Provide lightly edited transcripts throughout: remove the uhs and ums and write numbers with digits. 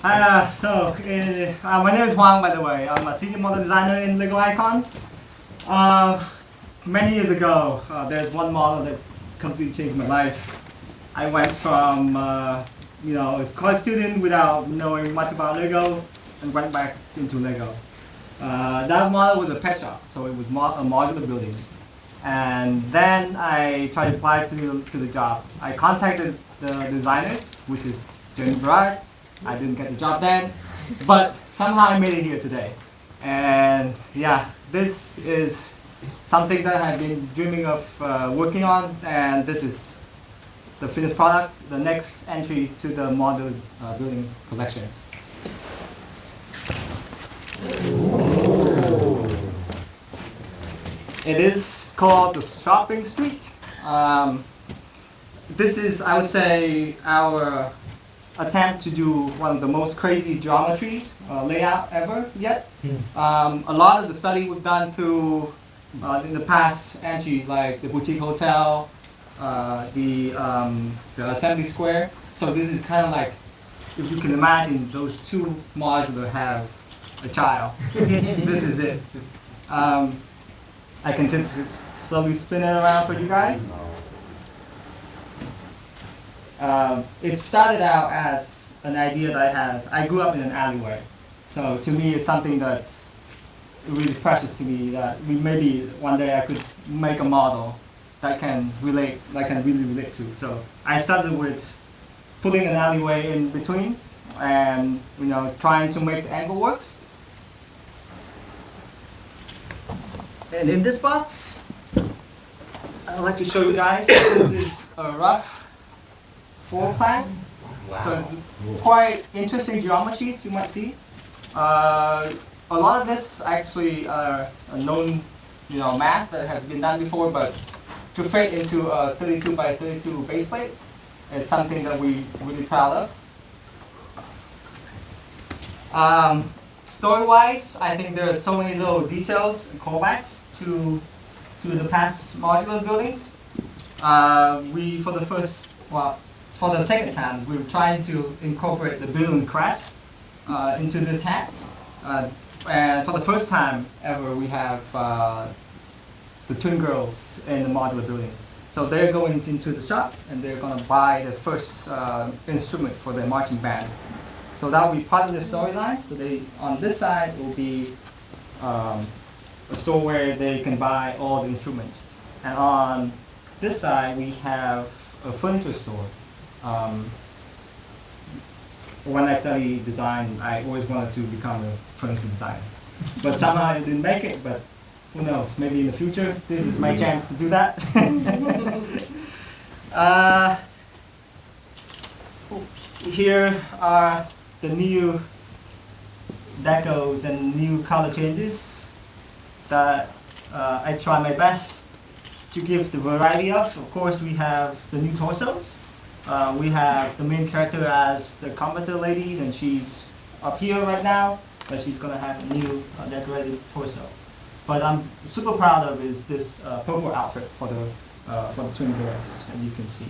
My name is Hoàng, by the way. I'm a senior model designer in Lego Icons. Many years ago, there's one model that completely changed my life. I went from, a college student without knowing much about Lego and went back into Lego. That model was a pet shop, so it was a modular building. And then I tried to apply to the job. I contacted the designers, which is Jenny Bride. I didn't get the job then, but somehow I made it here today. And yeah, this is something that I've been dreaming of working on, and this is the finished product, the next entry to the modular building collection. It is called the shopping street. This is, I would say, our attempt to do one of the most crazy geometry layout ever yet. A lot of the study we've done through in the past entries, like the boutique hotel, the assembly square. So this is kind of like, if you can imagine, those two modular have a child. This is it. I can just slowly spin it around for you guys. It started out as an idea that I had. I grew up in an alleyway, so to me it's something that's really precious to me, that maybe one day I could make a model that can really relate to. So I started with putting an alleyway in between and trying to make the angle works. And in this box, I'd like to show you guys, this is a rough floor plan. Wow. So it's quite interesting geometries you might see. A lot of this actually a known math that has been done before, but to fit into a 32 by 32 base plate is something that we're really proud of. Story-wise, I think there are so many little details and callbacks to the past modular buildings. For the second time, we were trying to incorporate the building crest into this hat. And for the first time ever, we have the twin girls in the modular building. So they're going into the shop and they're going to buy the first instrument for their marching band. So that will be part of the storyline. So on this side will be a store where they can buy all the instruments. And on this side we have a furniture store. When I studied design, I always wanted to become a furniture designer. But somehow I didn't make it, but who knows, maybe in the future this is my chance to do that. Here are the new decos and new color changes that I try my best to give the variety of. Of course, we have the new torsos. We have the main character as the combatant lady, and she's up here right now, but she's going to have a new decorated torso. But I'm super proud of is this purple outfit for the twin girls, and you can see.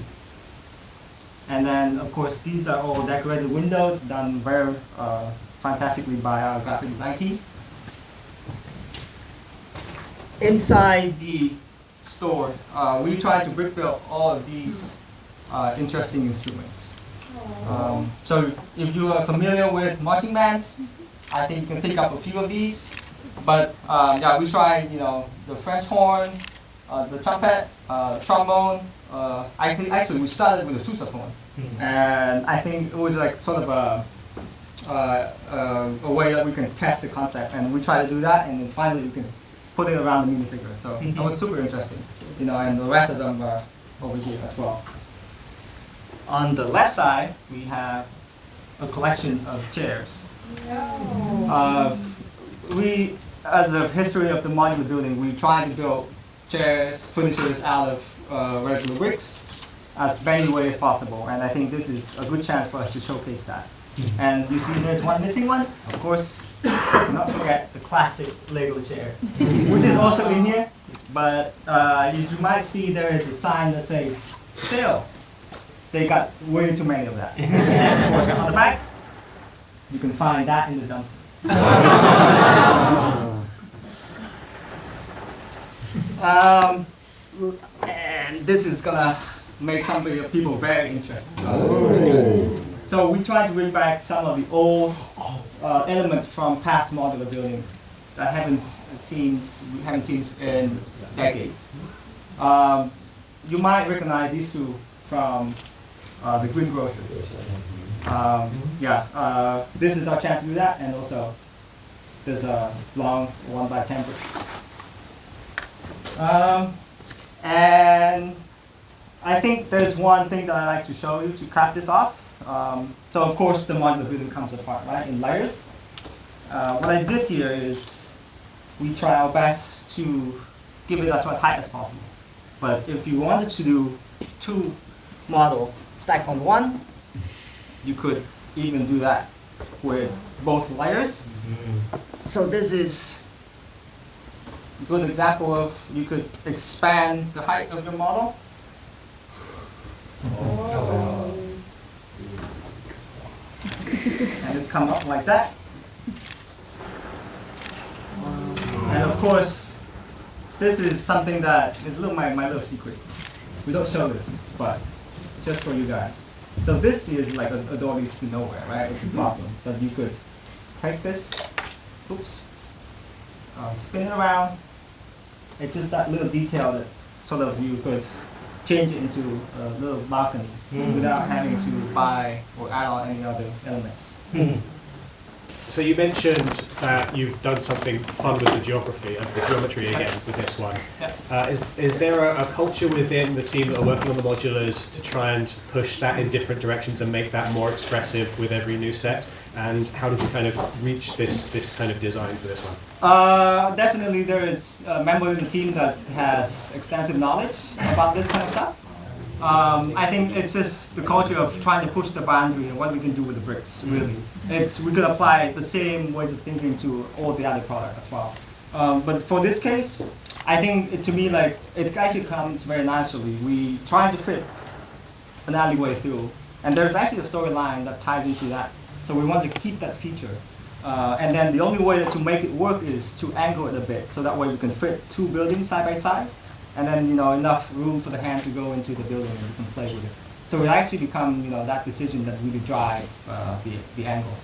And then, of course, these are all decorated windows done very fantastically by our graphic design team. Inside the store, we tried to brick build all of these interesting instruments. So if you are familiar with marching bands, I think you can pick up a few of these. But yeah, we tried, the French horn, the trumpet, trombone. Actually, we started with a sousaphone, and I think it was like sort of a way that we can test the concept, and we tried to do that, and then finally we can put it around the minifigure. So that was super interesting, and the rest of them are over here as well. On the left side, we have a collection of chairs. We, as a history of the modular building, we tried to build chairs, furniture out of regular bricks as many ways as possible, and I think this is a good chance for us to showcase that. And you see there's one missing one, of course, do not forget the classic Lego chair, which is also in here, but as you might see there is a sign that says sale. They got way too many of that. Of course, on the back, you can find that in the dumpster. And this is gonna make some people very interested. So we try to bring back some of the old elements from past modular buildings that we haven't seen in decades. You might recognize these two from the green groceries. This is our chance to do that, and also there's a long 1x10 bricks. And I think there's one thing that I like to show you to cap this off. So of course the modular building comes apart, right, in layers. What I did here is we try our best to give it as much height as possible. But if you wanted to do 2 models stacked on one, you could even do that with both layers. So this is a good example of you could expand the height of your model. And just come up like that. And of course, this is something that is my little secret. We don't show this, but just for you guys. So this is like a door leads to nowhere, right? It's a problem that you could take this, spin it around. It's just that little detail that sort of you could change it into a little balcony without having to buy or add on any other elements. So you mentioned that you've done something fun with the geography and the geometry again with this one. Is there a culture within the team that are working on the modulars to try and push that in different directions and make that more expressive with every new set? And how did you kind of reach this kind of design for this one? Definitely there is a member in the team that has extensive knowledge about this kind of stuff. I think it's just the culture of trying to push the boundary and what we can do with the bricks, really. We could apply the same ways of thinking to all the other products as well. But for this case, I think to me, like, it actually comes very naturally. We try to fit an alleyway through, and there's actually a storyline that ties into that. So we want to keep that feature. And then the only way to make it work is to angle it a bit, so that way we can fit 2 buildings side by side. And then, enough room for the hand to go into the building and you can play with it. So it actually become, that decision that really drive the angle.